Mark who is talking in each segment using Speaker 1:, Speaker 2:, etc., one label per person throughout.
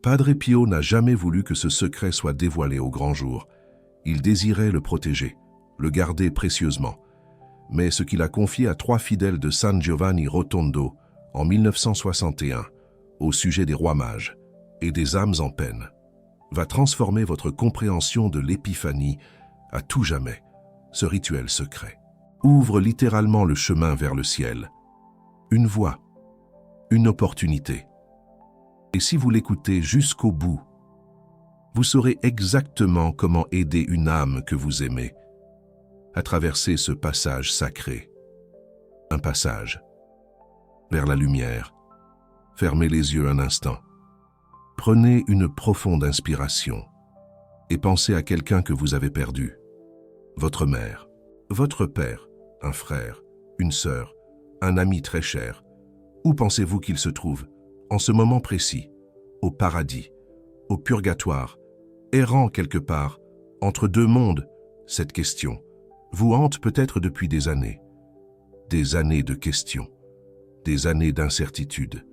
Speaker 1: Padre Pio n'a jamais voulu que ce secret soit dévoilé au grand jour. Il désirait le protéger, le garder précieusement. Mais ce qu'il a confié à 3 fidèles de San Giovanni Rotondo en 1961 au sujet des rois mages et des âmes en peine va transformer votre compréhension de l'épiphanie à tout jamais. Ce rituel secret ouvre littéralement le chemin vers le ciel. Une voie, une opportunité. Et si vous l'écoutez jusqu'au bout, vous saurez exactement comment aider une âme que vous aimez à traverser ce passage sacré. Un passage vers la lumière. Fermez les yeux un instant. Prenez une profonde inspiration et pensez à quelqu'un que vous avez perdu. Votre mère, votre père, un frère, une sœur, un ami très cher. Où pensez-vous qu'il se trouve en ce moment précis? Au paradis, au purgatoire, errant quelque part, entre 2 mondes? Cette question vous hante peut-être depuis des années de questions, des années d'incertitude.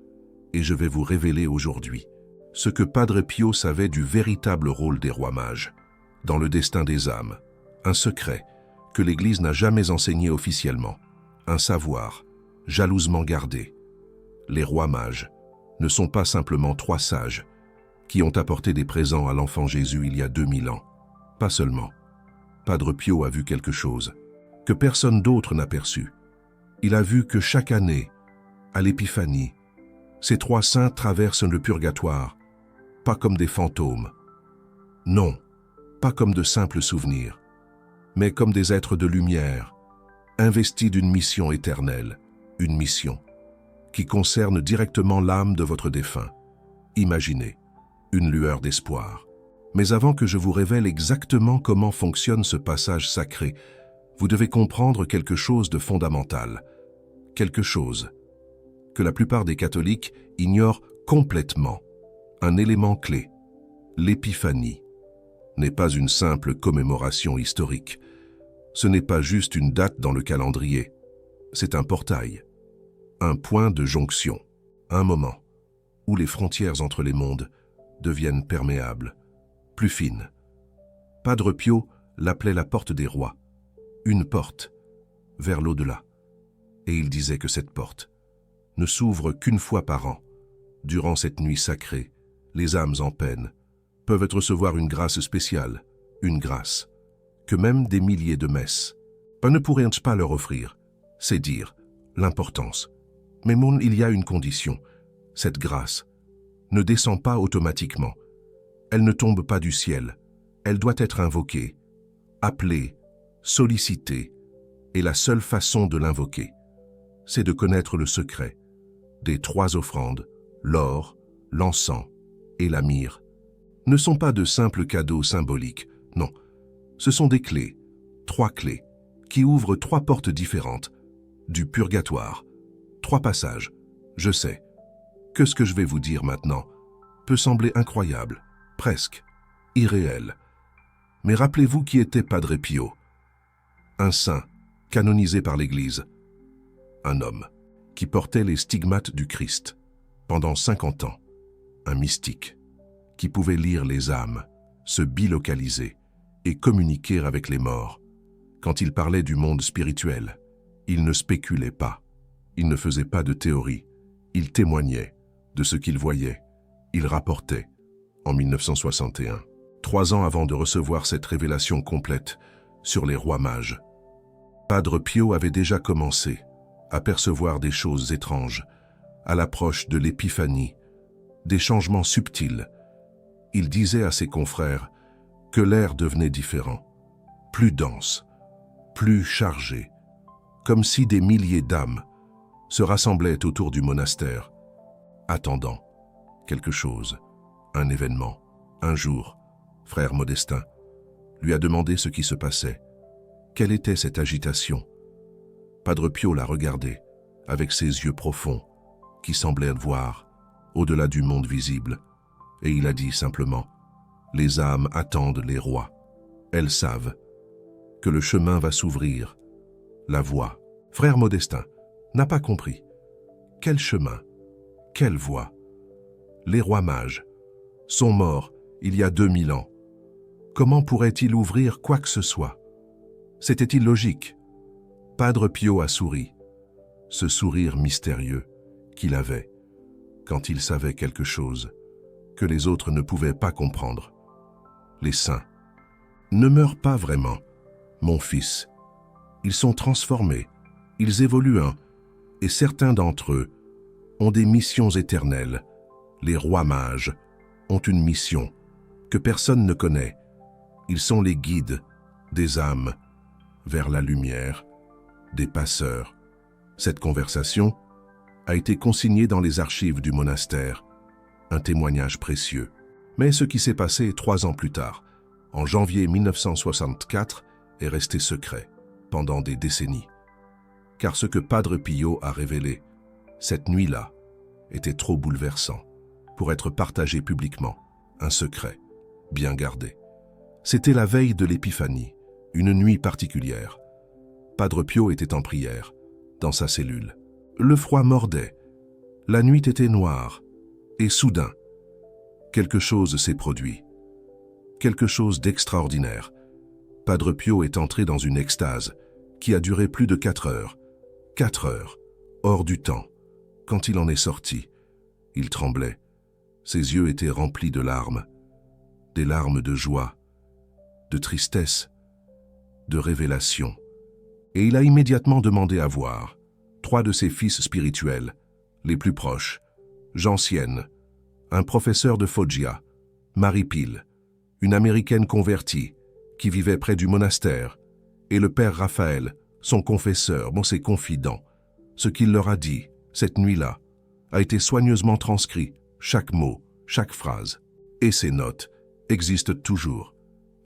Speaker 1: Et je vais vous révéler aujourd'hui ce que Padre Pio savait du véritable rôle des rois mages dans le destin des âmes, un secret que l'Église n'a jamais enseigné officiellement, un savoir jalousement gardé. Les rois mages ne sont pas simplement 3 sages qui ont apporté des présents à l'enfant Jésus il y a 2000 ans. Pas seulement. Padre Pio a vu quelque chose que personne d'autre n'a perçu. Il a vu que chaque année, à l'Épiphanie, ces 3 saints traversent le purgatoire, pas comme des fantômes. Non, pas comme de simples souvenirs, mais comme des êtres de lumière, investis d'une mission éternelle, une mission qui concerne directement l'âme de votre défunt. Imaginez, une lueur d'espoir. Mais avant que je vous révèle exactement comment fonctionne ce passage sacré, vous devez comprendre quelque chose de fondamental, quelque chose que la plupart des catholiques ignorent complètement, un élément clé. L'épiphanie n'est pas une simple commémoration historique. Ce n'est pas juste une date dans le calendrier. C'est un portail, un point de jonction, un moment où les frontières entre les mondes deviennent perméables, plus fines. Padre Pio l'appelait la porte des rois, une porte vers l'au-delà. Et il disait que cette porte ne s'ouvre qu'une fois par an. Durant cette nuit sacrée, les âmes en peine peuvent recevoir une grâce spéciale, une grâce que même des milliers de messes ne pourraient pas leur offrir. C'est dire l'importance. Mais il y a une condition. Cette grâce ne descend pas automatiquement. Elle ne tombe pas du ciel. Elle doit être invoquée, appelée, sollicitée. Et la seule façon de l'invoquer, c'est de connaître le secret des 3 offrandes, l'or, l'encens et la myrrhe. Ne sont pas de simples cadeaux symboliques, non. Ce sont des clés, 3 clés, qui ouvrent 3 portes différentes, du purgatoire, 3 passages. Je sais que ce que je vais vous dire maintenant peut sembler incroyable, presque irréel. Mais rappelez-vous qui était Padre Pio, un saint canonisé par l'Église, un homme qui portait les stigmates du Christ pendant 50 ans, un mystique qui pouvait lire les âmes, se bilocaliser et communiquer avec les morts. Quand il parlait du monde spirituel, il ne spéculait pas, il ne faisait pas de théorie, il témoignait de ce qu'il voyait, il rapportait en 1961, 3 ans avant de recevoir cette révélation complète sur les rois mages. Padre Pio avait déjà commencé à percevoir des choses étranges à l'approche de l'épiphanie, des changements subtils. Il disait à ses confrères que l'air devenait différent, plus dense, plus chargé, comme si des milliers d'âmes se rassemblaient autour du monastère, attendant quelque chose, un événement. Un jour, frère Modestin lui a demandé ce qui se passait. Quelle était cette agitation? Padre Pio l'a regardé avec ses yeux profonds qui semblaient voir au-delà du monde visible, et il a dit simplement « Les âmes attendent les rois. Elles savent que le chemin va s'ouvrir, la voie. » Frère Modestin n'a pas compris. Quel chemin? Quelle voie? Les rois mages sont morts il y a 2000 ans. Comment pourrait-il ouvrir quoi que ce soit? C'était illogique. Padre Pio a souri, ce sourire mystérieux qu'il avait quand il savait quelque chose que les autres ne pouvaient pas comprendre. Les saints ne meurent pas vraiment, mon fils. Ils sont transformés, ils évoluent, et certains d'entre eux ont des missions éternelles. Les rois mages ont une mission que personne ne connaît. Ils sont les guides des âmes vers la lumière, des passeurs. Cette conversation a été consignée dans les archives du monastère, un témoignage précieux. Mais ce qui s'est passé 3 ans plus tard, en janvier 1964, est resté secret pendant des décennies. Car ce que Padre Pio a révélé cette nuit-là était trop bouleversant pour être partagé publiquement, un secret bien gardé. C'était la veille de l'Épiphanie, une nuit particulière. Padre Pio était en prière, dans sa cellule. Le froid mordait, la nuit était noire, et soudain, quelque chose s'est produit. Quelque chose d'extraordinaire. Padre Pio est entré dans une extase qui a duré plus de 4 heures. 4 heures, hors du temps. Quand il en est sorti, il tremblait. Ses yeux étaient remplis de larmes. Des larmes de joie, de tristesse, de révélation. Et il a immédiatement demandé à voir 3 de ses fils spirituels, les plus proches, Jean Sienne, un professeur de Foggia, Marie Pile, une Américaine convertie qui vivait près du monastère, et le père Raphaël, son confesseur, ses confidents. Ce qu'il leur a dit, cette nuit-là, a été soigneusement transcrit, chaque mot, chaque phrase. Et ces notes existent toujours.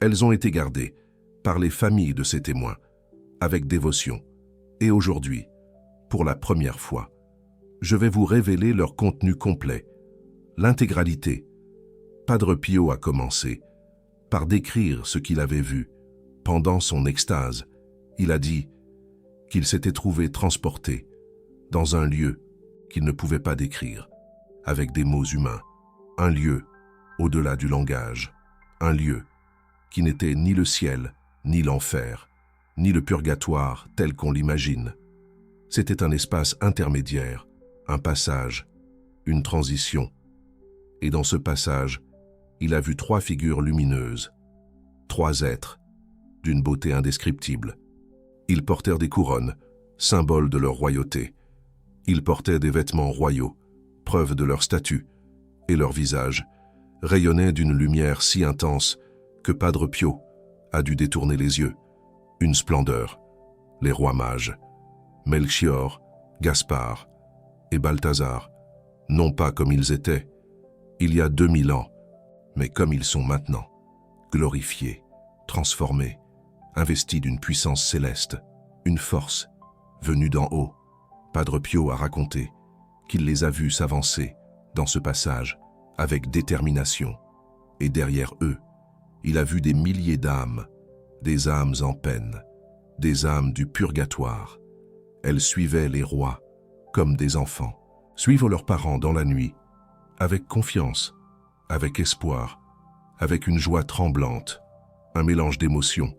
Speaker 1: Elles ont été gardées par les familles de ces témoins, avec dévotion. Et aujourd'hui, pour la première fois, je vais vous révéler leur contenu complet, l'intégralité. Padre Pio a commencé par décrire ce qu'il avait vu. Pendant son extase, il a dit qu'il s'était trouvé transporté dans un lieu qu'il ne pouvait pas décrire, avec des mots humains, un lieu au-delà du langage, un lieu qui n'était ni le ciel, ni l'enfer, ni le purgatoire tel qu'on l'imagine. C'était un espace intermédiaire, un passage, une transition. Et dans ce passage, il a vu 3 figures lumineuses, 3 êtres, d'une beauté indescriptible. Ils portèrent des couronnes, symboles de leur royauté. Ils portaient des vêtements royaux, preuve de leur statut, et leur visage rayonnait d'une lumière si intense que Padre Pio a dû détourner les yeux. Une splendeur, les rois mages, Melchior, Gaspard et Balthazar, non pas comme ils étaient, il y a 2000 ans, mais comme ils sont maintenant, glorifiés, transformés, investis d'une puissance céleste, une force venue d'en haut. Padre Pio a raconté qu'il les a vus s'avancer dans ce passage avec détermination, et derrière eux, il a vu des milliers d'âmes, des âmes en peine, des âmes du purgatoire. Elles suivaient les rois comme des enfants, suivent leurs parents dans la nuit, avec confiance, avec espoir, avec une joie tremblante, un mélange d'émotions.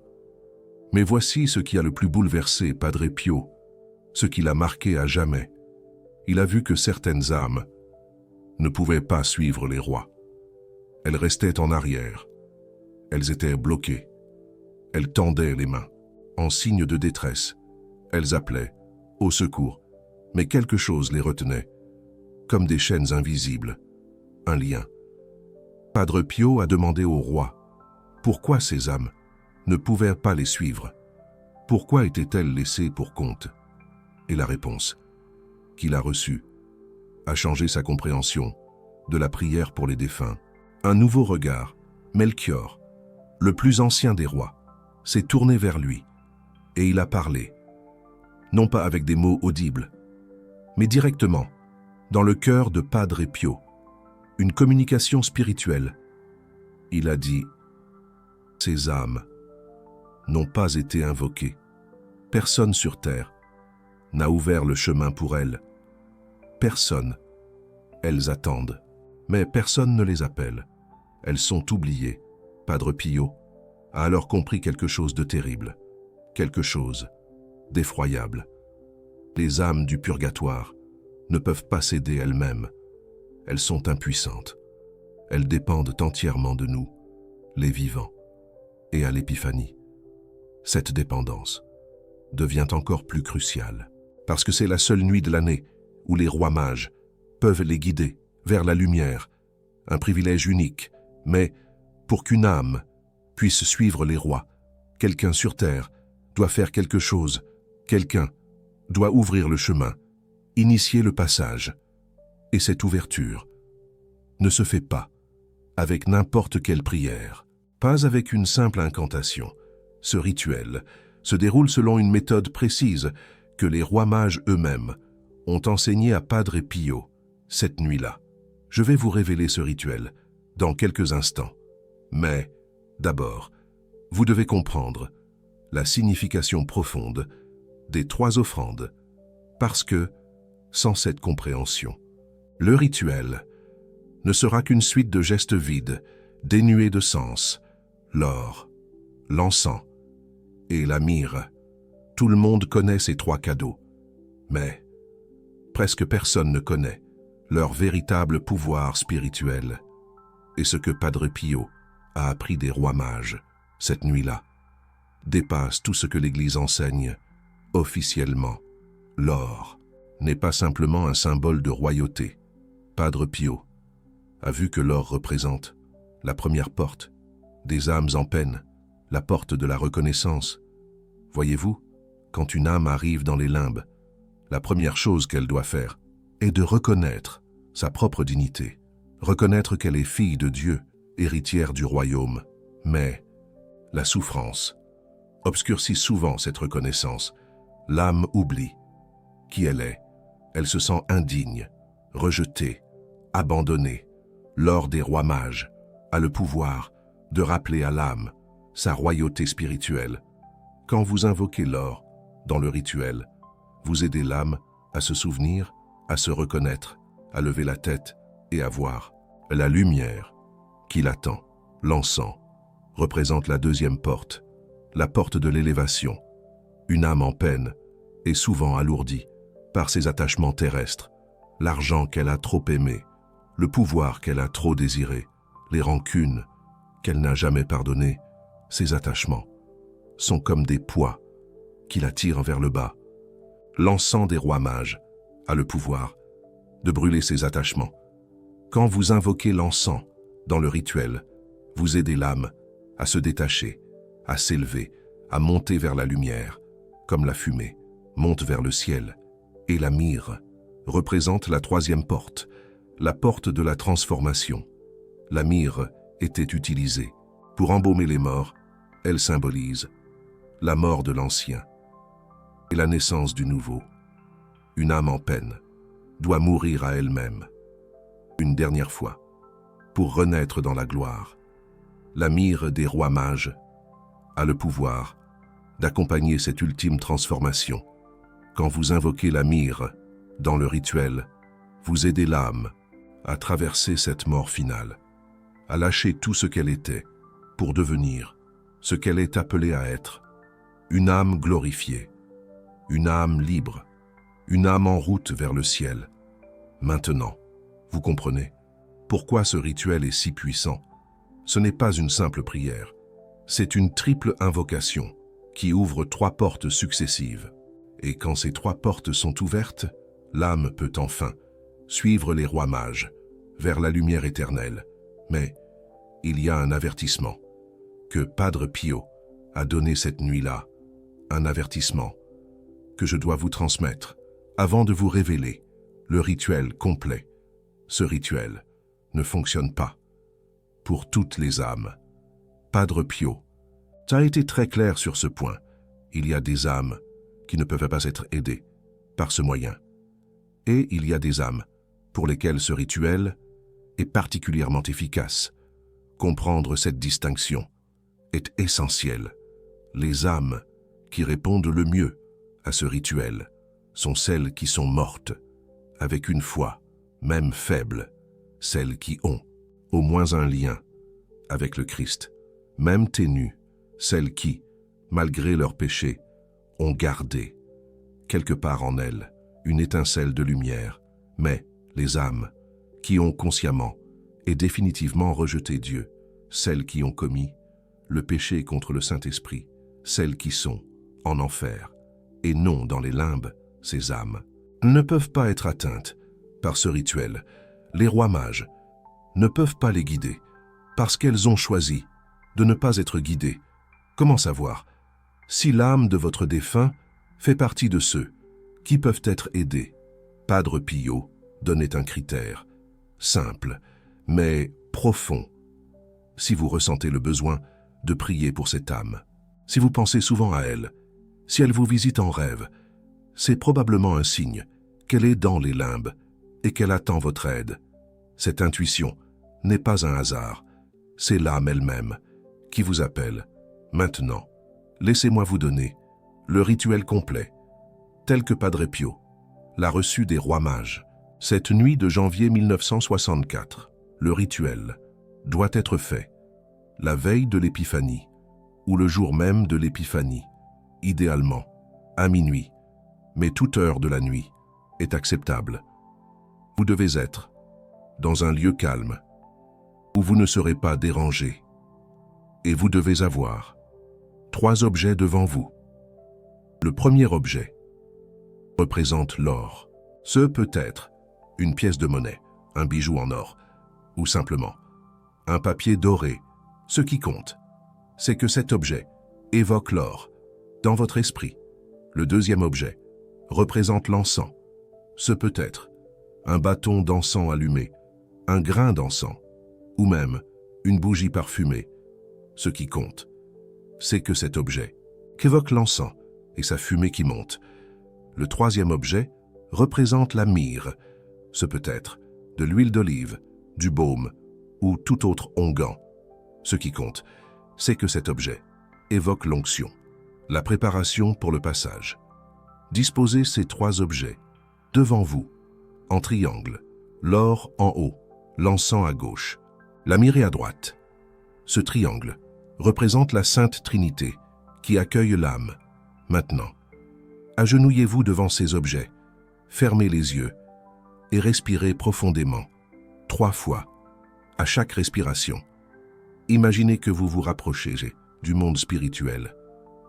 Speaker 1: Mais voici ce qui a le plus bouleversé Padre Pio, ce qui l'a marqué à jamais. Il a vu que certaines âmes ne pouvaient pas suivre les rois. Elles restaient en arrière. Elles étaient bloquées. Elles tendaient les mains, en signe de détresse. Elles appelaient au secours, mais quelque chose les retenait, comme des chaînes invisibles, un lien. Padre Pio a demandé au roi pourquoi ces âmes ne pouvaient pas les suivre. Pourquoi étaient-elles laissées pour compte? Et la réponse qu'il a reçue a changé sa compréhension de la prière pour les défunts. Un nouveau regard, Melchior, le plus ancien des rois, s'est tourné vers lui et il a parlé, non pas avec des mots audibles, mais directement, dans le cœur de Padre Pio, une communication spirituelle. Il a dit « Ces âmes n'ont pas été invoquées. Personne sur terre n'a ouvert le chemin pour elles. Personne. Elles attendent, mais personne ne les appelle. Elles sont oubliées. Padre Pio a alors compris quelque chose de terrible, quelque chose d'effroyable. Les âmes du purgatoire ne peuvent pas s'aider elles-mêmes. Elles sont impuissantes. Elles dépendent entièrement de nous, les vivants. Et à l'Épiphanie, cette dépendance devient encore plus cruciale, parce que c'est la seule nuit de l'année où les rois mages peuvent les guider vers la lumière, un privilège unique, mais pour qu'une âme puisse suivre les rois, quelqu'un sur terre doit faire quelque chose, quelqu'un doit ouvrir le chemin, initier le passage. Et cette ouverture ne se fait pas avec n'importe quelle prière, pas avec une simple incantation. Ce rituel se déroule selon une méthode précise que les rois mages eux-mêmes ont enseignée à Padre Pio cette nuit-là. Je vais vous révéler ce rituel dans quelques instants. Mais, d'abord, vous devez comprendre la signification profonde des 3 offrandes, parce que, sans cette compréhension, le rituel ne sera qu'une suite de gestes vides, dénués de sens, l'or, l'encens et la myrrhe. Tout le monde connaît ces 3 cadeaux, mais presque personne ne connaît leur véritable pouvoir spirituel et ce que Padre Pio a appris des rois mages cette nuit-là dépasse tout ce que l'Église enseigne officiellement. L'or n'est pas simplement un symbole de royauté. Padre Pio a vu que l'or représente la première porte des âmes en peine, la porte de la reconnaissance. Voyez-vous, quand une âme arrive dans les limbes, la première chose qu'elle doit faire est de reconnaître sa propre dignité, reconnaître qu'elle est fille de Dieu, héritière du royaume. Mais la souffrance obscurcit souvent cette reconnaissance. L'âme oublie qui elle est. Elle se sent indigne, rejetée, abandonnée. L'or des rois mages a le pouvoir de rappeler à l'âme sa royauté spirituelle. Quand vous invoquez l'or dans le rituel, vous aidez l'âme à se souvenir, à se reconnaître, à lever la tête et à voir la lumière qui l'attend. L'encens représente la 2e porte, la porte de l'élévation. Une âme en peine est souvent alourdie par ses attachements terrestres, l'argent qu'elle a trop aimé, le pouvoir qu'elle a trop désiré, les rancunes qu'elle n'a jamais pardonnées. Ces attachements sont comme des poids qui la tirent vers le bas. L'encens des rois mages a le pouvoir de brûler ces attachements. Quand vous invoquez l'encens dans le rituel, vous aidez l'âme à se détacher, à s'élever, à monter vers la lumière, comme la fumée monte vers le ciel. Et la myrrhe représente la 3e porte, la porte de la transformation. La myrrhe était utilisée pour embaumer les morts. Elle symbolise la mort de l'ancien et la naissance du nouveau. Une âme en peine doit mourir à elle-même, une dernière fois, pour renaître dans la gloire. La myrrhe des rois mages a le pouvoir d'accompagner cette ultime transformation. Quand vous invoquez la myrrhe dans le rituel, vous aidez l'âme à traverser cette mort finale, à lâcher tout ce qu'elle était pour devenir ce qu'elle est appelée à être, une âme glorifiée, une âme libre, une âme en route vers le ciel. Maintenant, vous comprenez pourquoi ce rituel est si puissant. Ce n'est pas une simple prière, c'est une triple invocation qui ouvre 3 portes successives. Et quand ces 3 portes sont ouvertes, l'âme peut enfin suivre les rois mages vers la lumière éternelle. Mais il y a un avertissement que Padre Pio a donné cette nuit-là, un avertissement que je dois vous transmettre avant de vous révéler le rituel complet. Ce rituel ne fonctionne pas pour toutes les âmes. Padre Pio a été très clair sur ce point. Il y a des âmes qui ne peuvent pas être aidées par ce moyen. Et il y a des âmes pour lesquelles ce rituel est particulièrement efficace. Comprendre cette distinction est essentiel. Les âmes qui répondent le mieux à ce rituel sont celles qui sont mortes, avec une foi, même faible, celles qui ont au moins un lien avec le Christ, même ténues, celles qui, malgré leurs péchés, ont gardé, quelque part en elles, une étincelle de lumière, mais les âmes qui ont consciemment et définitivement rejeté Dieu, celles qui ont commis le péché contre le Saint-Esprit, celles qui sont en enfer, et non dans les limbes, ces âmes, ne peuvent pas être atteintes par ce rituel. Les rois mages ne peuvent pas les guider, parce qu'elles ont choisi de ne pas être guidées. Comment savoir si l'âme de votre défunt fait partie de ceux qui peuvent être aidés? Padre Pio donnait un critère simple, mais profond. Si vous ressentez le besoin de prier pour cette âme, si vous pensez souvent à elle, si elle vous visite en rêve, c'est probablement un signe qu'elle est dans les limbes et qu'elle attend votre aide. Cette intuition n'est pas un hasard, c'est l'âme elle-même qui vous appelle. Maintenant, laissez-moi vous donner le rituel complet, tel que Padre Pio l'a reçu des rois mages. Cette nuit de janvier 1964, le rituel doit être fait la veille de l'Épiphanie ou le jour même de l'Épiphanie, idéalement à minuit, mais toute heure de la nuit est acceptable. Vous devez être dans un lieu calme où vous ne serez pas dérangé et vous devez avoir 3 objets devant vous. Le premier objet représente l'or. Ce peut être une pièce de monnaie, un bijou en or, ou simplement un papier doré. Ce qui compte, c'est que cet objet évoque l'or dans votre esprit. Le deuxième objet représente l'encens. Ce peut être un bâton d'encens allumé, un grain d'encens, ou même une bougie parfumée. Ce qui compte, c'est que cet objet qu'évoque l'encens et sa fumée qui monte. Le troisième objet représente la myrrhe. Ce peut être de l'huile d'olive, du baume ou tout autre onguent. Ce qui compte, c'est que cet objet évoque l'onction, la préparation pour le passage. Disposez ces 3 objets devant vous, en triangle, l'or en haut, l'encens à gauche, la myrrhe à droite. Ce triangle représente la Sainte Trinité qui accueille l'âme. Maintenant, agenouillez-vous devant ces objets, fermez les yeux et respirez profondément, 3 fois, à chaque respiration. Imaginez que vous vous rapprochez du monde spirituel,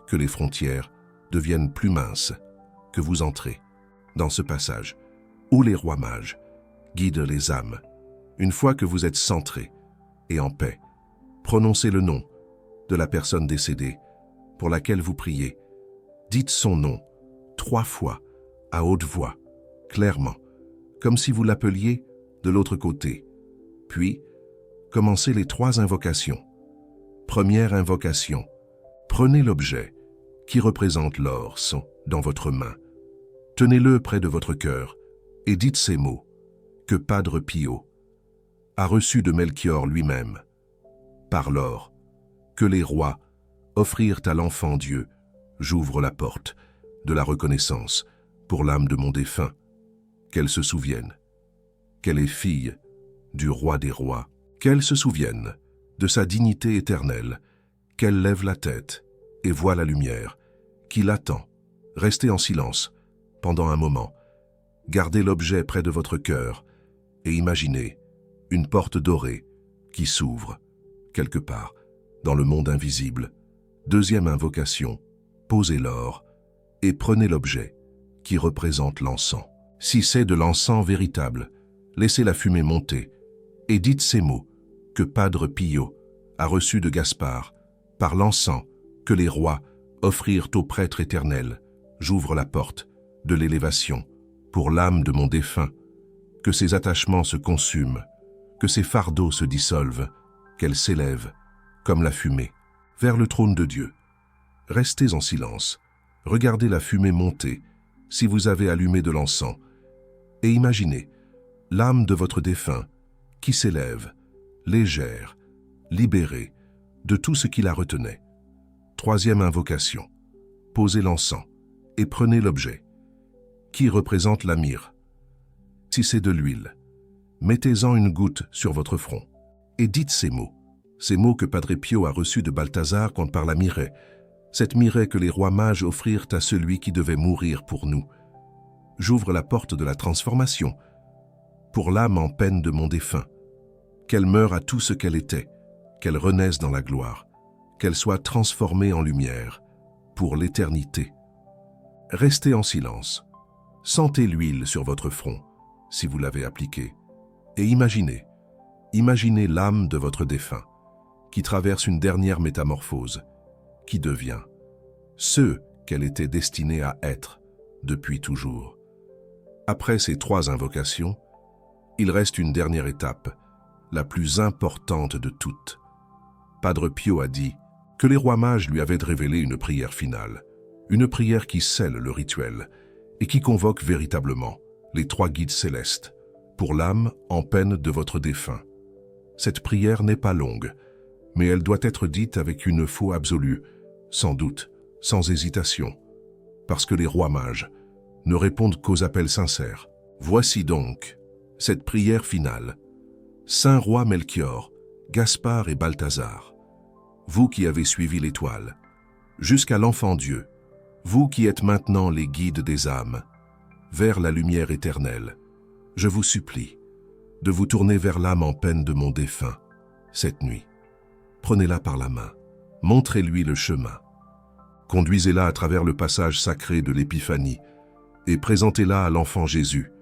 Speaker 1: que les frontières deviennent plus minces, que vous entrez dans ce passage où les rois mages guident les âmes. Une fois que vous êtes centré et en paix, prononcez le nom de la personne décédée pour laquelle vous priez. Dites son nom 3 fois à haute voix, clairement, comme si vous l'appeliez de l'autre côté. Puis, commencez les 3 invocations. Première invocation. Prenez l'objet qui représente l'or dans votre main. Tenez-le près de votre cœur et dites ces mots que Padre Pio a reçus de Melchior lui-même. Par l'or que les rois offrirent à l'enfant Dieu, j'ouvre la porte de la reconnaissance pour l'âme de mon défunt, qu'elle se souvienne qu'elle est fille du roi des rois, qu'elle se souvienne de sa dignité éternelle, qu'elle lève la tête et voit la lumière qui l'attend. Restez en silence pendant un moment. Gardez l'objet près de votre cœur et imaginez une porte dorée qui s'ouvre quelque part dans le monde invisible. Deuxième invocation, posez l'or et prenez l'objet qui représente l'encens. Si c'est de l'encens véritable, laissez la fumée monter et dites ces mots que Padre Pio a reçus de Gaspard par l'encens que les rois offrirent au prêtre éternel. J'ouvre la porte de l'élévation pour l'âme de mon défunt, que ses attachements se consument, que ses fardeaux se dissolvent, qu'elle s'élève, comme la fumée, vers le trône de Dieu. Restez en silence, regardez la fumée monter si vous avez allumé de l'encens, et imaginez l'âme de votre défunt qui s'élève, légère, libérée de tout ce qui la retenait. Troisième invocation, posez l'encens et prenez l'objet qui représente la myrrhe. Si c'est de l'huile, mettez-en une goutte sur votre front et dites ces mots. ces mots que Padre Pio a reçus de Balthazar quant par la myrrhe, cette myrrhe que les rois mages offrirent à celui qui devait mourir pour nous. J'ouvre la porte de la transformation, pour l'âme en peine de mon défunt, qu'elle meure à tout ce qu'elle était, qu'elle renaisse dans la gloire, qu'elle soit transformée en lumière, pour l'éternité. Restez en silence, sentez l'huile sur votre front, si vous l'avez appliquée, et imaginez l'âme de votre défunt, qui traverse une dernière métamorphose, qui devient ce qu'elle était destinée à être depuis toujours. Après ces 3 invocations, il reste une dernière étape, la plus importante de toutes. Padre Pio a dit que les rois mages lui avaient révélé une prière finale, une prière qui scelle le rituel et qui convoque véritablement les 3 guides célestes pour l'âme en peine de votre défunt. Cette prière n'est pas longue, mais elle doit être dite avec une foi absolue, sans doute, sans hésitation, parce que les rois mages ne répondent qu'aux appels sincères. Voici donc cette prière finale. Saint roi Melchior, Gaspard et Balthazar, vous qui avez suivi l'étoile, jusqu'à l'enfant Dieu, vous qui êtes maintenant les guides des âmes, vers la lumière éternelle, je vous supplie de vous tourner vers l'âme en peine de mon défunt cette nuit. Prenez-la par la main, montrez-lui le chemin. Conduisez-la à travers le passage sacré de l'Épiphanie et présentez-la à l'enfant Jésus,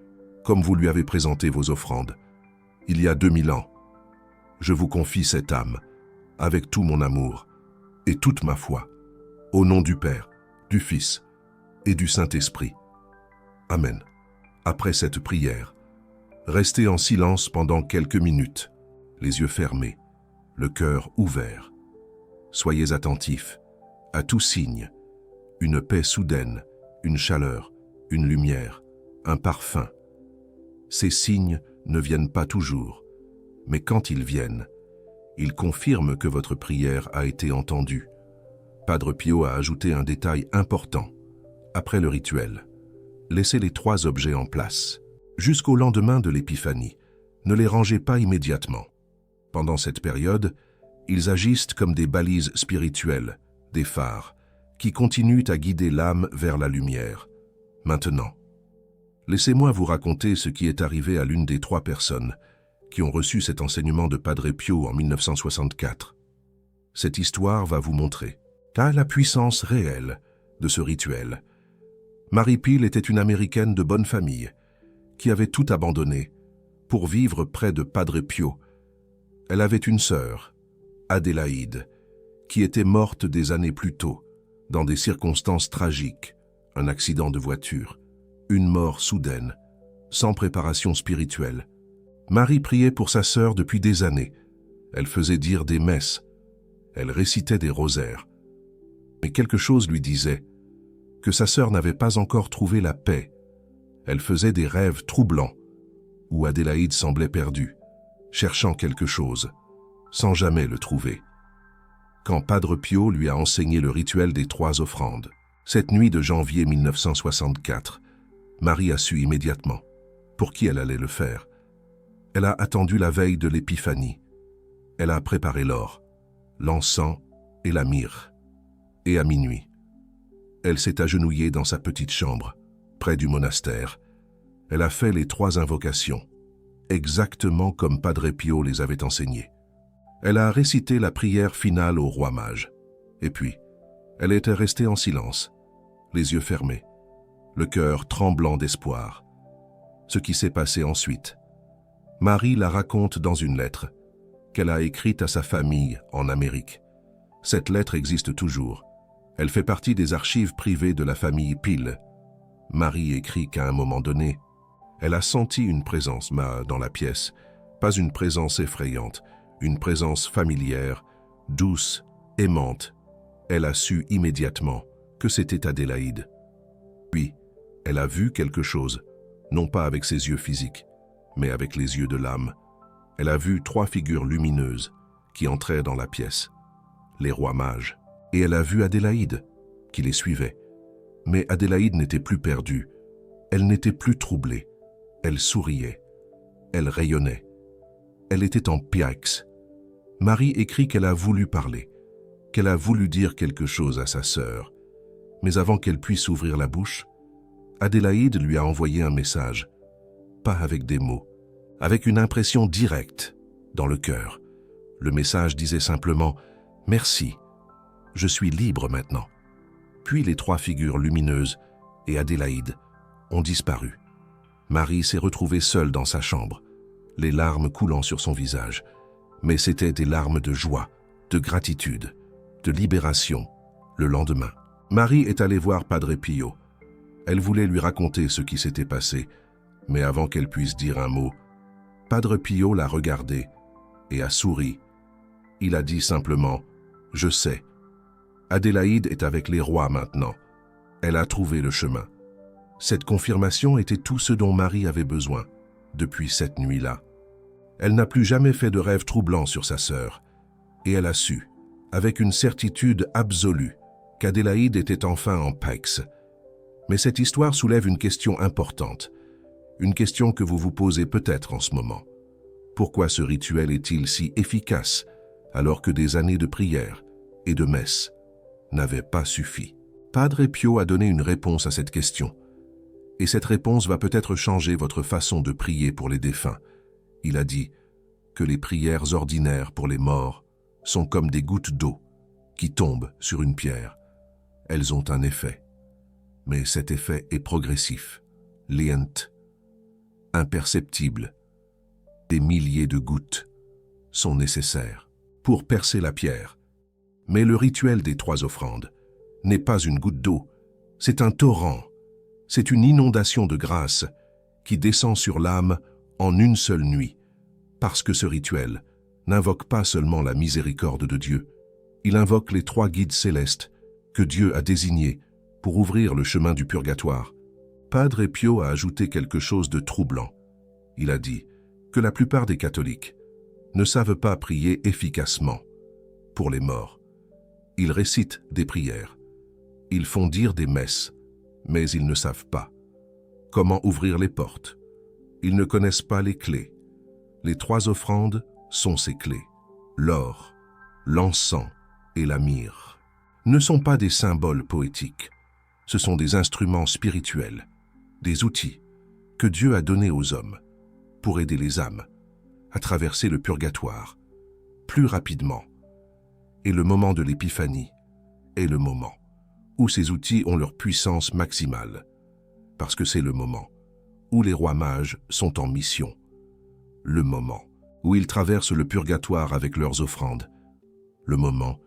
Speaker 1: comme vous lui avez présenté vos offrandes. Il y a 2000 ans, je vous confie cette âme, avec tout mon amour et toute ma foi, au nom du Père, du Fils et du Saint-Esprit. Amen. Après cette prière, restez en silence pendant quelques minutes, les yeux fermés, le cœur ouvert. Soyez attentifs à tout signe, une paix soudaine, une chaleur, une lumière, un parfum. Ces signes ne viennent pas toujours, mais quand ils viennent, ils confirment que votre prière a été entendue. Padre Pio a ajouté un détail important. Après le rituel, laissez les 3 objets en place. Jusqu'au lendemain de l'Épiphanie, ne les rangez pas immédiatement. Pendant cette période, ils agissent comme des balises spirituelles, des phares, qui continuent à guider l'âme vers la lumière. Maintenant, laissez-moi vous raconter ce qui est arrivé à l'une des 3 personnes qui ont reçu cet enseignement de Padre Pio en 1964. Cette histoire va vous montrer la puissance réelle de ce rituel. Marie Pile était une Américaine de bonne famille qui avait tout abandonné pour vivre près de Padre Pio. Elle avait une sœur, Adélaïde, qui était morte des années plus tôt, dans des circonstances tragiques, un accident de voiture, une mort soudaine, sans préparation spirituelle. Marie priait pour sa sœur depuis des années. Elle faisait dire des messes. Elle récitait des rosaires. Mais quelque chose lui disait que sa sœur n'avait pas encore trouvé la paix. Elle faisait des rêves troublants, où Adélaïde semblait perdue, cherchant quelque chose, sans jamais le trouver. Quand Padre Pio lui a enseigné le rituel des 3 offrandes, cette nuit de janvier 1964, Marie a su immédiatement pour qui elle allait le faire. Elle a attendu la veille de l'Épiphanie. Elle a préparé l'or, l'encens et la myrrhe. Et à minuit, elle s'est agenouillée dans sa petite chambre, près du monastère. Elle a fait les 3 invocations, exactement comme Padre Pio les avait enseignées. Elle a récité la prière finale au roi mage. Et puis, elle était restée en silence, les yeux fermés, le cœur tremblant d'espoir. Ce qui s'est passé ensuite, Marie la raconte dans une lettre qu'elle a écrite à sa famille en Amérique. Cette lettre existe toujours. Elle fait partie des archives privées de la famille Pile. Marie écrit qu'à un moment donné, elle a senti une présence dans la pièce, pas une présence effrayante, une présence familière, douce, aimante. Elle a su immédiatement que c'était Adélaïde. Puis, elle a vu quelque chose, non pas avec ses yeux physiques, mais avec les yeux de l'âme. Elle a vu 3 figures lumineuses qui entraient dans la pièce, les rois mages, et elle a vu Adélaïde qui les suivait. Mais Adélaïde n'était plus perdue, elle n'était plus troublée, elle souriait, elle rayonnait, elle était en piax. Marie écrit qu'elle a voulu parler, qu'elle a voulu dire quelque chose à sa sœur. Mais avant qu'elle puisse ouvrir la bouche, Adélaïde lui a envoyé un message, pas avec des mots, avec une impression directe dans le cœur. Le message disait simplement « Merci, je suis libre maintenant ». Puis les trois figures lumineuses et Adélaïde ont disparu. Marie s'est retrouvée seule dans sa chambre, les larmes coulant sur son visage. Mais c'étaient des larmes de joie, de gratitude, de libération. Le lendemain, Marie est allée voir Padre Pio. Elle voulait lui raconter ce qui s'était passé, mais avant qu'elle puisse dire un mot, Padre Pio l'a regardée et a souri. Il a dit simplement « Je sais. Adélaïde est avec les rois maintenant. Elle a trouvé le chemin. » Cette confirmation était tout ce dont Marie avait besoin depuis cette nuit-là. Elle n'a plus jamais fait de rêve troublant sur sa sœur, et elle a su, avec une certitude absolue, qu'Adélaïde était enfin en Paix. Mais cette histoire soulève une question importante, une question que vous vous posez peut-être en ce moment. Pourquoi ce rituel est-il si efficace alors que des années de prière et de messe n'avaient pas suffi? Padre Pio a donné une réponse à cette question, et cette réponse va peut-être changer votre façon de prier pour les défunts. Il a dit que les prières ordinaires pour les morts sont comme des gouttes d'eau qui tombent sur une pierre. Elles ont un effet, mais cet effet est progressif, lent, imperceptible. Des milliers de gouttes sont nécessaires pour percer la pierre. Mais le rituel des trois offrandes n'est pas une goutte d'eau, c'est un torrent, c'est une inondation de grâce qui descend sur l'âme en une seule nuit. Parce que ce rituel n'invoque pas seulement la miséricorde de Dieu, il invoque les trois guides célestes que Dieu a désignés pour ouvrir le chemin du purgatoire. Padre Pio a ajouté quelque chose de troublant. Il a dit que la plupart des catholiques ne savent pas prier efficacement pour les morts. Ils récitent des prières, ils font dire des messes, mais ils ne savent pas comment ouvrir les portes. Ils ne connaissent pas les clés. Les trois offrandes sont ces clés. L'or, l'encens et la myrrhe ne sont pas des symboles poétiques. Ce sont des instruments spirituels, des outils que Dieu a donnés aux hommes pour aider les âmes à traverser le purgatoire plus rapidement. Et le moment de l'épiphanie est le moment où ces outils ont leur puissance maximale, parce que c'est le moment où les rois mages sont en mission, le moment où ils traversent le purgatoire avec leurs offrandes, le moment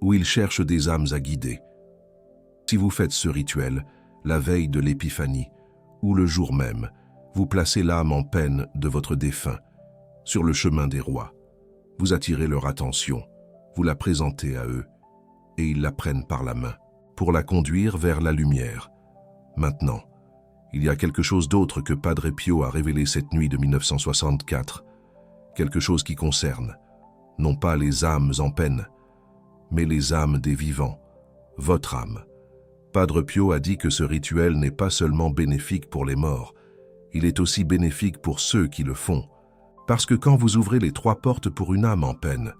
Speaker 1: où ils cherchent des âmes à guider. Si vous faites ce rituel la veille de l'épiphanie ou le jour même, vous placez l'âme en peine de votre défunt sur le chemin des rois. Vous attirez leur attention, vous la présentez à eux, et ils la prennent par la main pour la conduire vers la lumière. Maintenant, il y a quelque chose d'autre que Padre Pio a révélé cette nuit de 1964, quelque chose qui concerne, non pas les âmes en peine, mais les âmes des vivants, votre âme. Padre Pio a dit que ce rituel n'est pas seulement bénéfique pour les morts, il est aussi bénéfique pour ceux qui le font. Parce que quand vous ouvrez les trois portes pour une âme en peine,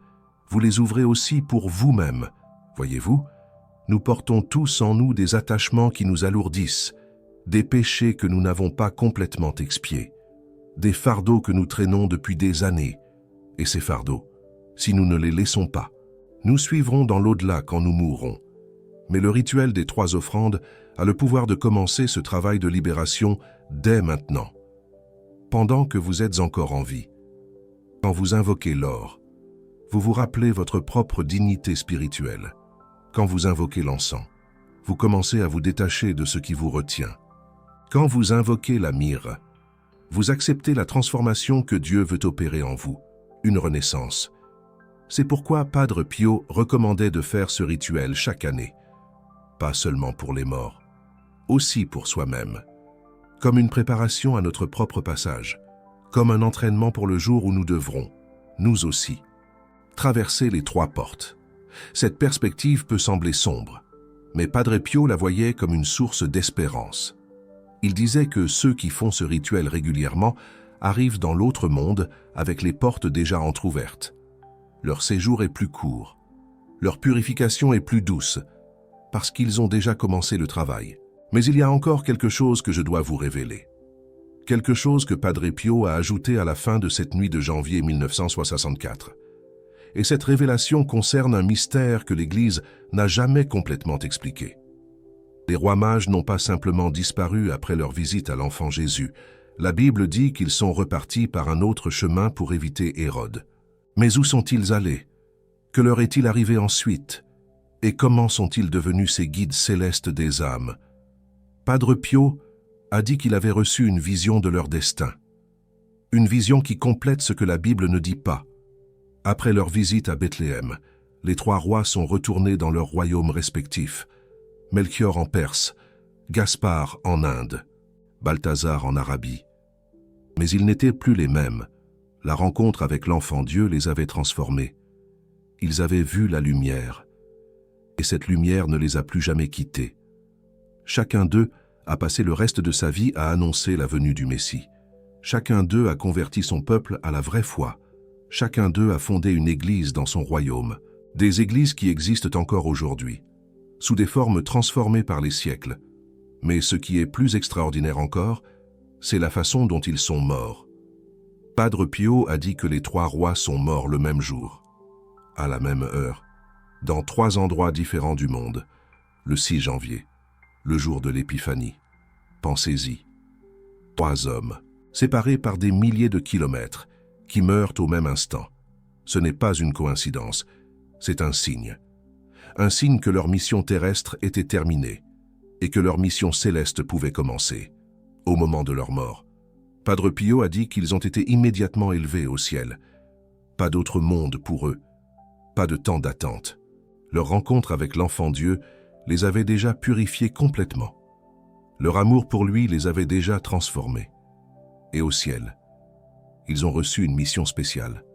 Speaker 1: vous les ouvrez aussi pour vous-même. Voyez-vous, nous portons tous en nous des attachements qui nous alourdissent, des péchés que nous n'avons pas complètement expiés, des fardeaux que nous traînons depuis des années. Et ces fardeaux, si nous ne les laissons pas, nous suivrons dans l'au-delà quand nous mourrons. Mais le rituel des trois offrandes a le pouvoir de commencer ce travail de libération dès maintenant. Pendant que vous êtes encore en vie, quand vous invoquez l'or, vous vous rappelez votre propre dignité spirituelle. Quand vous invoquez l'encens, vous commencez à vous détacher de ce qui vous retient. Quand vous invoquez la myrrhe, vous acceptez la transformation que Dieu veut opérer en vous, une renaissance. C'est pourquoi Padre Pio recommandait de faire ce rituel chaque année, pas seulement pour les morts, aussi pour soi-même, comme une préparation à notre propre passage, comme un entraînement pour le jour où nous devrons, nous aussi, traverser les trois portes. Cette perspective peut sembler sombre, mais Padre Pio la voyait comme une source d'espérance. Il disait que ceux qui font ce rituel régulièrement arrivent dans l'autre monde avec les portes déjà entr'ouvertes. Leur séjour est plus court. Leur purification est plus douce, parce qu'ils ont déjà commencé le travail. Mais il y a encore quelque chose que je dois vous révéler. Quelque chose que Padre Pio a ajouté à la fin de cette nuit de janvier 1964. Et cette révélation concerne un mystère que l'Église n'a jamais complètement expliqué. Les rois mages n'ont pas simplement disparu après leur visite à l'enfant Jésus. La Bible dit qu'ils sont repartis par un autre chemin pour éviter Hérode. Mais où sont-ils allés? Que leur est-il arrivé ensuite? Et comment sont-ils devenus ces guides célestes des âmes? Padre Pio a dit qu'il avait reçu une vision de leur destin. Une vision qui complète ce que la Bible ne dit pas. Après leur visite à Bethléem, les trois rois sont retournés dans leurs royaumes respectifs. Melchior en Perse, Gaspard en Inde, Balthazar en Arabie. Mais ils n'étaient plus les mêmes. La rencontre avec l'enfant Dieu les avait transformés. Ils avaient vu la lumière. Et cette lumière ne les a plus jamais quittés. Chacun d'eux a passé le reste de sa vie à annoncer la venue du Messie. Chacun d'eux a converti son peuple à la vraie foi. Chacun d'eux a fondé une église dans son royaume. Des églises qui existent encore aujourd'hui, sous des formes transformées par les siècles. Mais ce qui est plus extraordinaire encore, c'est la façon dont ils sont morts. Padre Pio a dit que les trois rois sont morts le même jour, à la même heure, dans 3 endroits différents du monde, le 6 janvier. Le jour de l'Épiphanie. Pensez-y. 3 hommes, séparés par des milliers de kilomètres, qui meurent au même instant. Ce n'est pas une coïncidence, c'est un signe. Un signe que leur mission terrestre était terminée et que leur mission céleste pouvait commencer, au moment de leur mort. Padre Pio a dit qu'ils ont été immédiatement élevés au ciel. Pas d'autre monde pour eux, pas de temps d'attente. Leur rencontre avec l'enfant Dieu les avait déjà purifiés complètement. Leur amour pour lui les avait déjà transformés. Et au ciel, ils ont reçu une mission spéciale,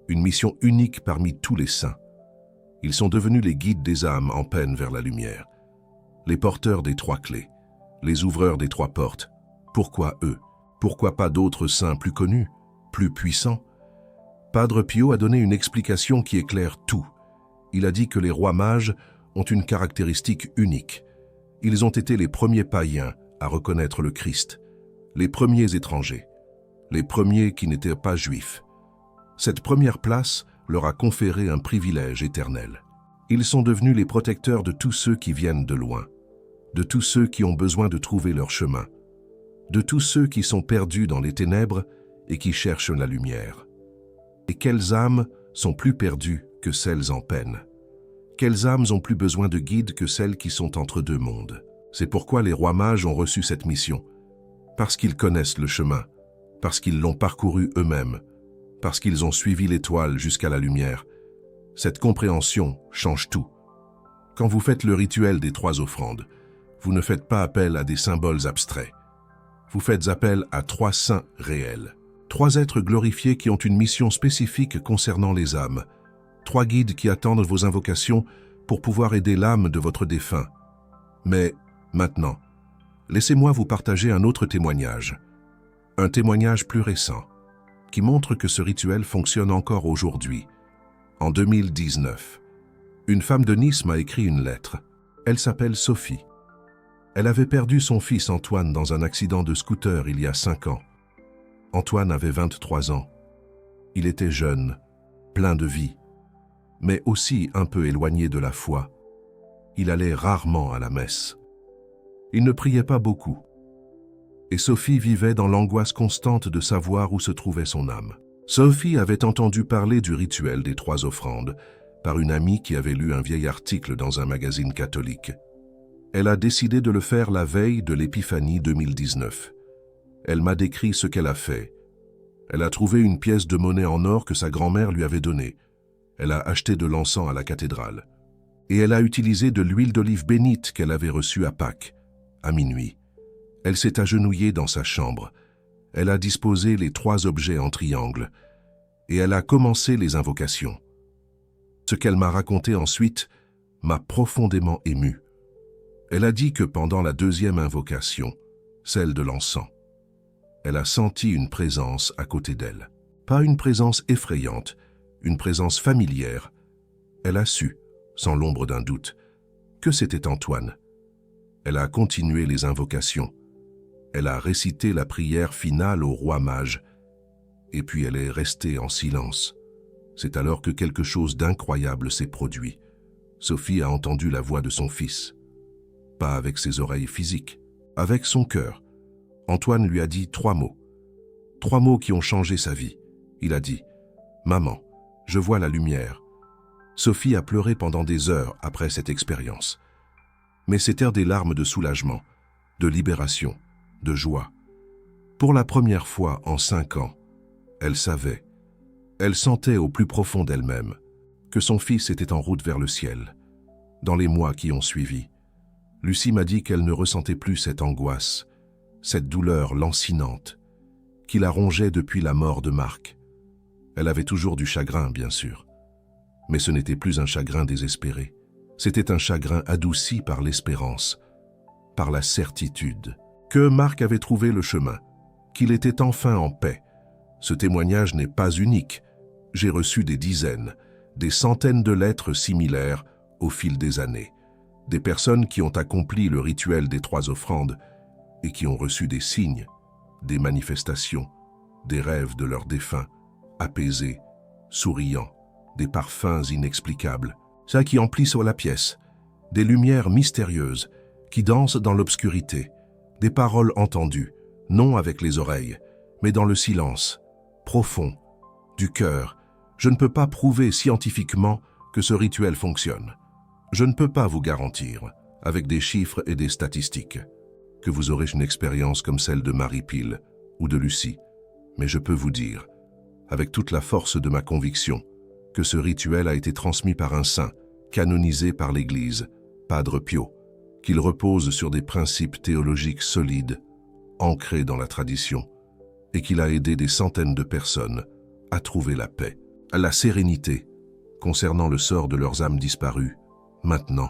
Speaker 1: une mission unique parmi tous les saints. Ils sont devenus les guides des âmes en peine vers la lumière, les porteurs des 3 clés, les ouvreurs des 3 portes. Pourquoi eux? Pourquoi pas d'autres saints plus connus, plus puissants? Padre Pio a donné une explication qui éclaire tout. Il a dit que les rois mages ont une caractéristique unique. Ils ont été les premiers païens à reconnaître le Christ, les premiers étrangers, les premiers qui n'étaient pas juifs. Cette première place leur a conféré un privilège éternel. Ils sont devenus les protecteurs de tous ceux qui viennent de loin, de tous ceux qui ont besoin de trouver leur chemin, de tous ceux qui sont perdus dans les ténèbres et qui cherchent la lumière. Et quelles âmes sont plus perdues que celles en peine? Quelles âmes ont plus besoin de guides que celles qui sont entre 2 mondes? C'est pourquoi les rois mages ont reçu cette mission. Parce qu'ils connaissent le chemin, parce qu'ils l'ont parcouru eux-mêmes, parce qu'ils ont suivi l'étoile jusqu'à la lumière. Cette compréhension change tout. Quand vous faites le rituel des 3 offrandes, vous ne faites pas appel à des symboles abstraits. Vous faites appel à 3 saints réels. 3 êtres glorifiés qui ont une mission spécifique concernant les âmes. 3 guides qui attendent vos invocations pour pouvoir aider l'âme de votre défunt. Mais maintenant, laissez-moi vous partager un autre témoignage. Un témoignage plus récent, qui montre que ce rituel fonctionne encore aujourd'hui. En 2019, une femme de Nice m'a écrit une lettre. Elle s'appelle Sophie. Elle avait perdu son fils Antoine dans un accident de scooter il y a 5 ans. Antoine avait 23 ans. Il était jeune, plein de vie, mais aussi un peu éloigné de la foi. Il allait rarement à la messe. Il ne priait pas beaucoup. Et Sophie vivait dans l'angoisse constante de savoir où se trouvait son âme. Sophie avait entendu parler du rituel des 3 offrandes par une amie qui avait lu un vieil article dans un magazine catholique. Elle a décidé de le faire la veille de l'Épiphanie 2019. Elle m'a décrit ce qu'elle a fait. Elle a trouvé une pièce de monnaie en or que sa grand-mère lui avait donnée. Elle a acheté de l'encens à la cathédrale. Et elle a utilisé de l'huile d'olive bénite qu'elle avait reçue à Pâques, à minuit. Elle s'est agenouillée dans sa chambre. Elle a disposé les 3 objets en triangle. Et elle a commencé les invocations. Ce qu'elle m'a raconté ensuite m'a profondément ému. Elle a dit que pendant la 2e invocation, celle de l'encens, elle a senti une présence à côté d'elle. Pas une présence effrayante, une présence familière. Elle a su, sans l'ombre d'un doute, que c'était Antoine. Elle a continué les invocations. Elle a récité la prière finale au roi mage. Et puis elle est restée en silence. C'est alors que quelque chose d'incroyable s'est produit. Sophie a entendu la voix de son fils. Pas avec ses oreilles physiques, avec son cœur. Antoine lui a dit 3 mots. 3 mots qui ont changé sa vie. Il a dit « Maman, je vois la lumière ». Sophie a pleuré pendant des heures après cette expérience. Mais c'étaient des larmes de soulagement, de libération, de joie. Pour la première fois en 5 ans, elle savait, elle sentait au plus profond d'elle-même que son fils était en route vers le ciel. Dans les mois qui ont suivi, Lucie m'a dit qu'elle ne ressentait plus cette angoisse, cette douleur lancinante, qui la rongeait depuis la mort de Marc. Elle avait toujours du chagrin, bien sûr. Mais ce n'était plus un chagrin désespéré. C'était un chagrin adouci par l'espérance, par la certitude que Marc avait trouvé le chemin, qu'il était enfin en paix. Ce témoignage n'est pas unique. J'ai reçu des dizaines, des centaines de lettres similaires au fil des années. Des personnes qui ont accompli le rituel des 3 offrandes et qui ont reçu des signes, des manifestations, des rêves de leurs défunts, apaisés, souriants, des parfums inexplicables, ça qui emplissent la pièce, des lumières mystérieuses qui dansent dans l'obscurité, des paroles entendues, non avec les oreilles, mais dans le silence, profond, du cœur. Je ne peux pas prouver scientifiquement que ce rituel fonctionne. Je ne peux pas vous garantir, avec des chiffres et des statistiques, que vous aurez une expérience comme celle de Marie Pile ou de Lucie, mais je peux vous dire, avec toute la force de ma conviction, que ce rituel a été transmis par un saint, canonisé par l'Église, Padre Pio, qu'il repose sur des principes théologiques solides, ancrés dans la tradition, et qu'il a aidé des centaines de personnes à trouver la paix, la sérénité, concernant le sort de leurs âmes disparues. Maintenant,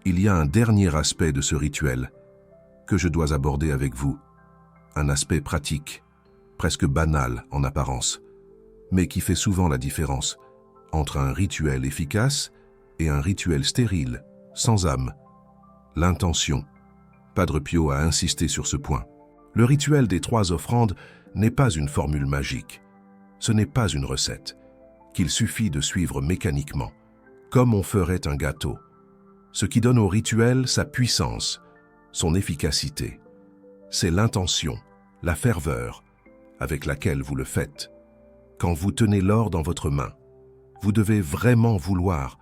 Speaker 1: il y a un dernier aspect de ce rituel que je dois aborder avec vous, un aspect pratique, presque banal en apparence, mais qui fait souvent la différence entre un rituel efficace et un rituel stérile, sans âme. L'intention. Padre Pio a insisté sur ce point. Le rituel des 3 offrandes n'est pas une formule magique. Ce n'est pas une recette qu'il suffit de suivre mécaniquement, comme on ferait un gâteau. Ce qui donne au rituel sa puissance, son efficacité, c'est l'intention, la ferveur avec laquelle vous le faites. Quand vous tenez l'or dans votre main, vous devez vraiment vouloir,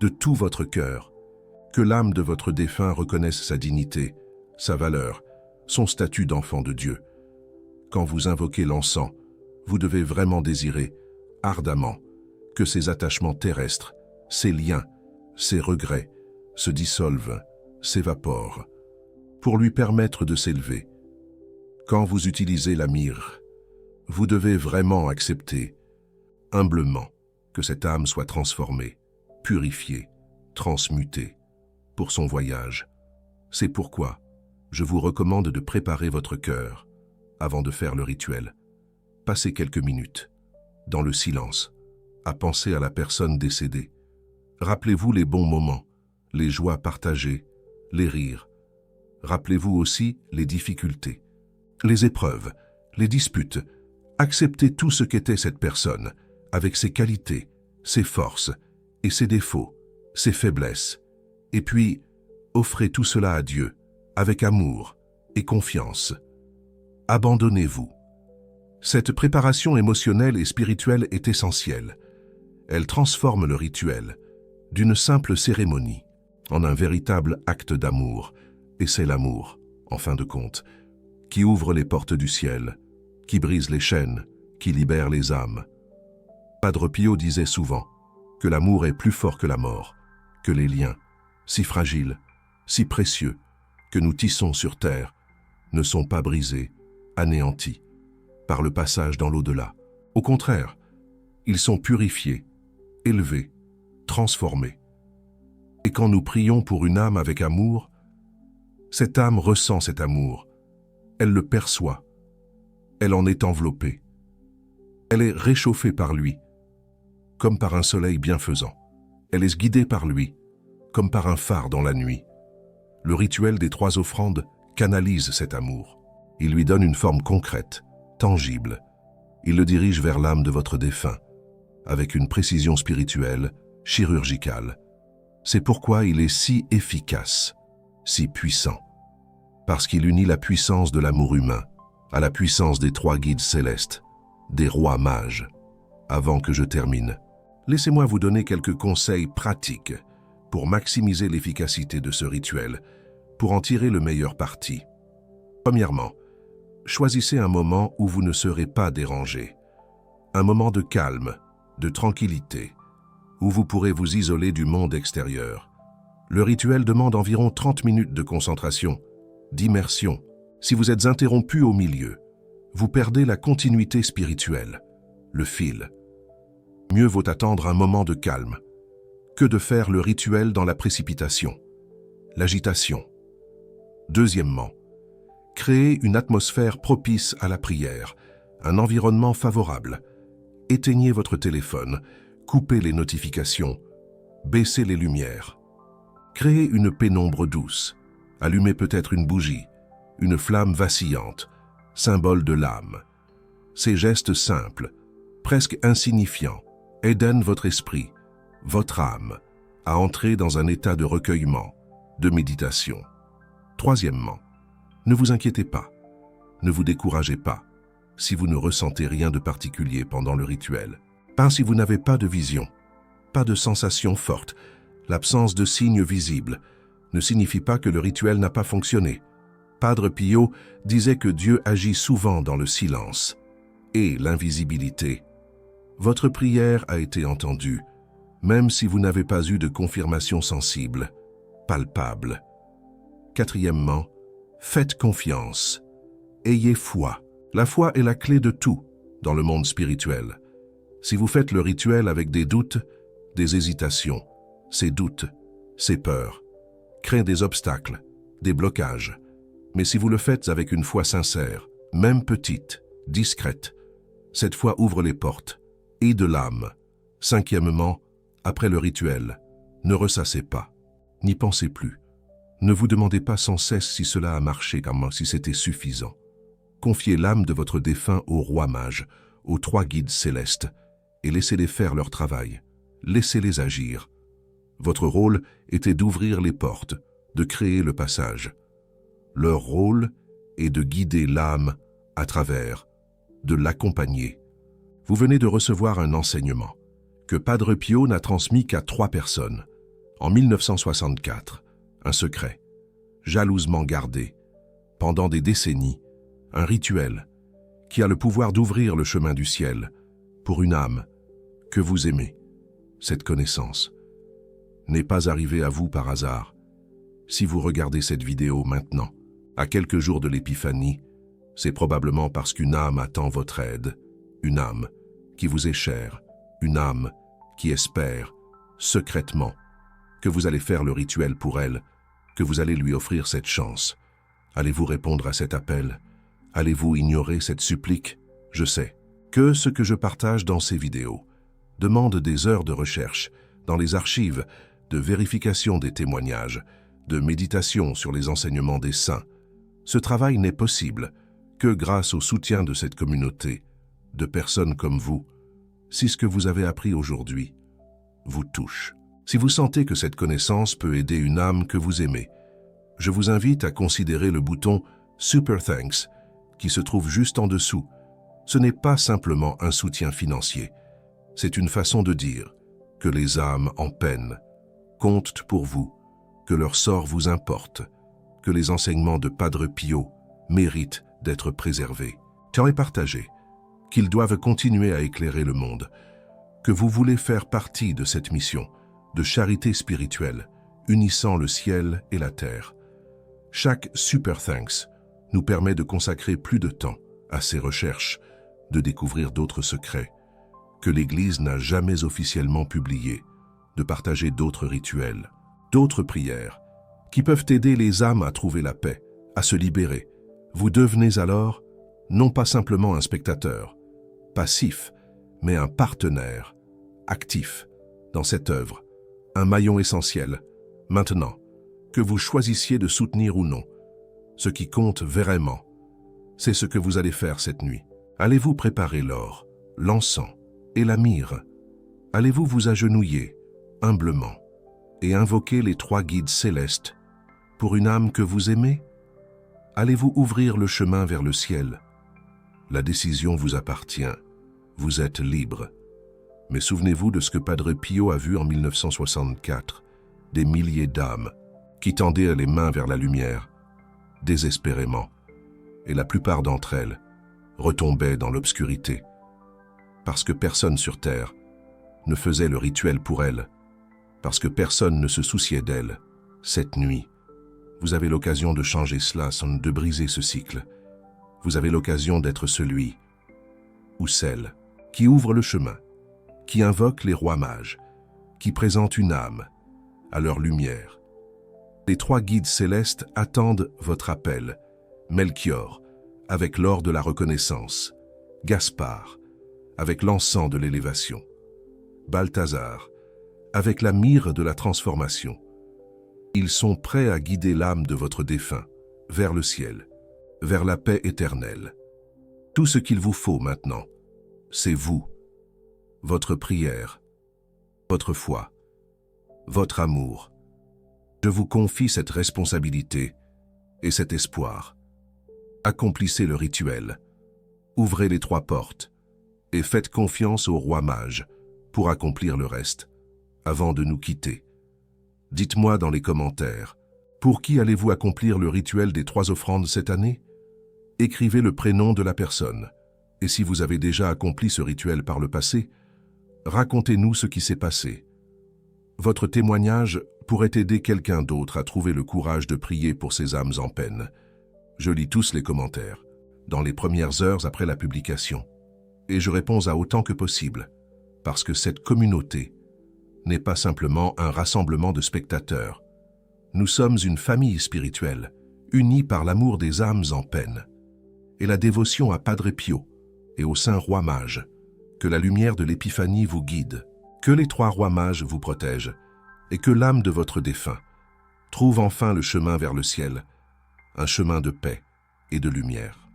Speaker 1: de tout votre cœur, que l'âme de votre défunt reconnaisse sa dignité, sa valeur, son statut d'enfant de Dieu. Quand vous invoquez l'encens, vous devez vraiment désirer, ardemment, que ces attachements terrestres, ces liens, ces regrets, se dissolvent, s'évaporent, pour lui permettre de s'élever. Quand vous utilisez la myrrhe, vous devez vraiment accepter, humblement, que cette âme soit transformée, purifiée, transmutée, pour son voyage. C'est pourquoi je vous recommande de préparer votre cœur avant de faire le rituel. Passez quelques minutes, dans le silence, à penser à la personne décédée. Rappelez-vous les bons moments, les joies partagées, les rires. Rappelez-vous aussi les difficultés, les épreuves, les disputes. Acceptez tout ce qu'était cette personne, avec ses qualités, ses forces et ses défauts, ses faiblesses. Et puis, offrez tout cela à Dieu, avec amour et confiance. Abandonnez-vous. Cette préparation émotionnelle et spirituelle est essentielle. Elle transforme le rituel d'une simple cérémonie en un véritable acte d'amour. Et c'est l'amour, en fin de compte, qui ouvre les portes du ciel, qui brise les chaînes, qui libère les âmes. Padre Pio disait souvent que l'amour est plus fort que la mort, que les liens, si fragiles, si précieux, que nous tissons sur terre, ne sont pas brisés, anéantis, par le passage dans l'au-delà. Au contraire, ils sont purifiés, élevés, transformés. Et quand nous prions pour une âme avec amour, cette âme ressent cet amour, elle le perçoit, elle en est enveloppée, elle est réchauffée par lui, comme par un soleil bienfaisant. Elle est guidée par lui, comme par un phare dans la nuit. Le rituel des 3 offrandes canalise cet amour. Il lui donne une forme concrète, tangible. Il le dirige vers l'âme de votre défunt, avec une précision spirituelle, chirurgicale. C'est pourquoi il est si efficace, si puissant. Parce qu'il unit la puissance de l'amour humain à la puissance des 3 guides célestes, des rois mages. Avant que je termine, laissez-moi vous donner quelques conseils pratiques pour maximiser l'efficacité de ce rituel, pour en tirer le meilleur parti. Premièrement, choisissez un moment où vous ne serez pas dérangé. Un moment de calme, de tranquillité, où vous pourrez vous isoler du monde extérieur. Le rituel demande environ 30 minutes de concentration, d'immersion. Si vous êtes interrompu au milieu, vous perdez la continuité spirituelle, le fil. Mieux vaut attendre un moment de calme que de faire le rituel dans la précipitation, l'agitation. Deuxièmement, créez une atmosphère propice à la prière, un environnement favorable. Éteignez votre téléphone, coupez les notifications, baissez les lumières. Créez une pénombre douce, allumez peut-être une bougie, une flamme vacillante, symbole de l'âme. Ces gestes simples, presque insignifiants, aident votre esprit, votre âme, à entrer dans un état de recueillement, de méditation. Troisièmement, ne vous inquiétez pas, ne vous découragez pas si vous ne ressentez rien de particulier pendant le rituel. Pas si vous n'avez pas de vision, pas de sensation forte. L'absence de signes visibles ne signifie pas que le rituel n'a pas fonctionné. Padre Pio disait que Dieu agit souvent dans le silence et l'invisibilité. Votre prière a été entendue, même si vous n'avez pas eu de confirmation sensible, palpable. Quatrièmement, faites confiance. Ayez foi. La foi est la clé de tout dans le monde spirituel. Si vous faites le rituel avec des doutes, des hésitations, ces doutes, ces peurs, créent des obstacles, des blocages. Mais si vous le faites avec une foi sincère, même petite, discrète, cette foi ouvre les portes, et de l'âme. Cinquièmement, après le rituel, ne ressassez pas, n'y pensez plus. Ne vous demandez pas sans cesse si cela a marché, comme si c'était suffisant. Confiez l'âme de votre défunt au roi mage, aux 3 guides célestes, et laissez-les faire leur travail. Laissez-les agir. Votre rôle était d'ouvrir les portes, de créer le passage. Leur rôle est de guider l'âme à travers, de l'accompagner. Vous venez de recevoir un enseignement que Padre Pio n'a transmis qu'à 3 personnes. En 1964, un secret, jalousement gardé, pendant des décennies, un rituel qui a le pouvoir d'ouvrir le chemin du ciel pour une âme que vous aimez. Cette connaissance n'est pas arrivée à vous par hasard. Si vous regardez cette vidéo maintenant, à quelques jours de l'épiphanie, c'est probablement parce qu'une âme attend votre aide, une âme qui vous est chère, une âme qui espère, secrètement, que vous allez faire le rituel pour elle, que vous allez lui offrir cette chance. Allez-vous répondre à cet appel? Allez-vous ignorer cette supplique? Je sais que ce que je partage dans ces vidéos demande des heures de recherche dans les archives, de vérification des témoignages, de méditation sur les enseignements des saints. Ce travail n'est possible que grâce au soutien de cette communauté, de personnes comme vous. Si ce que vous avez appris aujourd'hui vous touche, si vous sentez que cette connaissance peut aider une âme que vous aimez, je vous invite à considérer le bouton « Super Thanks » qui se trouve juste en dessous. Ce n'est pas simplement un soutien financier, c'est une façon de dire que les âmes en peine comptent pour vous, que leur sort vous importe, que les enseignements de Padre Pio méritent d'être préservés. Tant partagé, qu'ils doivent continuer à éclairer le monde, que vous voulez faire partie de cette mission de charité spirituelle, unissant le ciel et la terre. Chaque Super Thanks nous permet de consacrer plus de temps à ces recherches, de découvrir d'autres secrets que l'Église n'a jamais officiellement publiés, de partager d'autres rituels, d'autres prières, qui peuvent aider les âmes à trouver la paix, à se libérer. Vous devenez alors non pas simplement un spectateur, passif, mais un partenaire, actif dans cette œuvre, un maillon essentiel. Maintenant, que vous choisissiez de soutenir ou non, ce qui compte vraiment, c'est ce que vous allez faire cette nuit. Allez-vous préparer l'or, l'encens et la myrrhe? Allez-vous vous agenouiller, humblement, et invoquer les 3 guides célestes pour une âme que vous aimez? Allez-vous ouvrir le chemin vers le ciel? La décision vous appartient. Vous êtes libre. Mais souvenez-vous de ce que Padre Pio a vu en 1964, des milliers d'âmes qui tendaient les mains vers la lumière, désespérément, et la plupart d'entre elles retombaient dans l'obscurité, parce que personne sur terre ne faisait le rituel pour elles, parce que personne ne se souciait d'elles. Cette nuit, vous avez l'occasion de changer cela, de briser ce cycle. Vous avez l'occasion d'être celui ou celle qui ouvre le chemin, qui invoque les rois mages, qui présente une âme à leur lumière. Les 3 guides célestes attendent votre appel. Melchior, avec l'or de la reconnaissance. Gaspard, avec l'encens de l'élévation. Balthazar, avec la myrrhe de la transformation. Ils sont prêts à guider l'âme de votre défunt vers le ciel, vers la paix éternelle. Tout ce qu'il vous faut maintenant, c'est vous, votre prière, votre foi, votre amour. Je vous confie cette responsabilité et cet espoir. Accomplissez le rituel, ouvrez les 3 portes et faites confiance au roi mage pour accomplir le reste, avant de nous quitter. Dites-moi dans les commentaires, pour qui allez-vous accomplir le rituel des 3 offrandes cette année? Écrivez le prénom de la personne, et si vous avez déjà accompli ce rituel par le passé, racontez-nous ce qui s'est passé. Votre témoignage pourrait aider quelqu'un d'autre à trouver le courage de prier pour ces âmes en peine. Je lis tous les commentaires, dans les premières heures après la publication, et je réponds à autant que possible, parce que cette communauté n'est pas simplement un rassemblement de spectateurs. Nous sommes une famille spirituelle, unie par l'amour des âmes en peine, et la dévotion à Padre Pio et au Saint Roi Mage. Que la lumière de l'Épiphanie vous guide, que les 3 rois mages vous protègent, et que l'âme de votre défunt trouve enfin le chemin vers le ciel, un chemin de paix et de lumière.